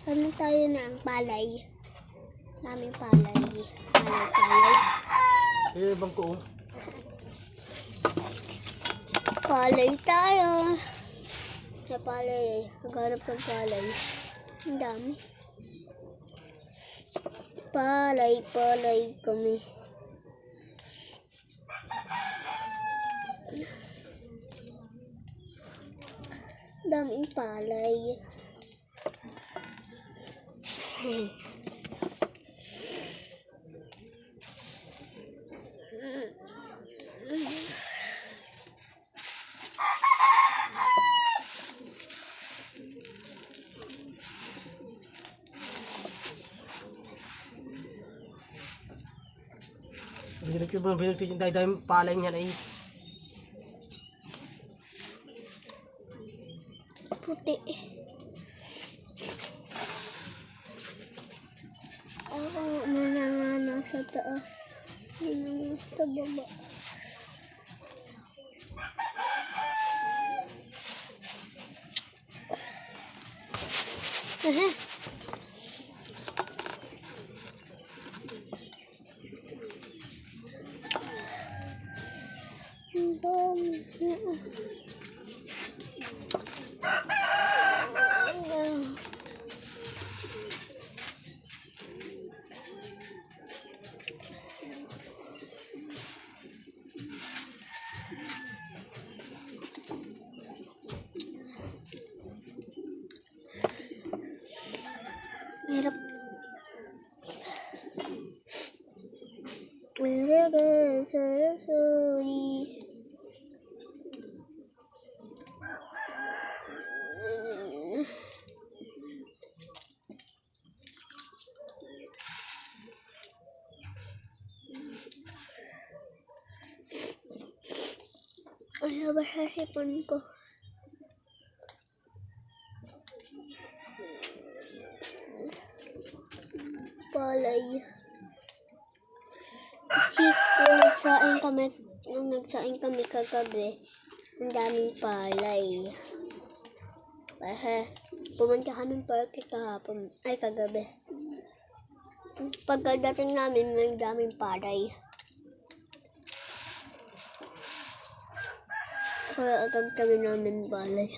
Ano tayo ng palay? Naming palay. Palay. Ibang ko. Palay tayo. Sa palay. Naghanap ng palay. Ang dami. Palay kami. Daming palay. Binigyan yung dahil palay niya na Puti. Ako manangana sa taas. Manangana sa baba. Aha. Hirap. Sorry. Ano ba sa sipon ko? Palay. Kasi nung nagsaing kami kagabi, ang daming palay. Pumunta kami parke kahapon, kagabi. Pagkadating namin, may daming palay. Kaya atagtagin namin palay.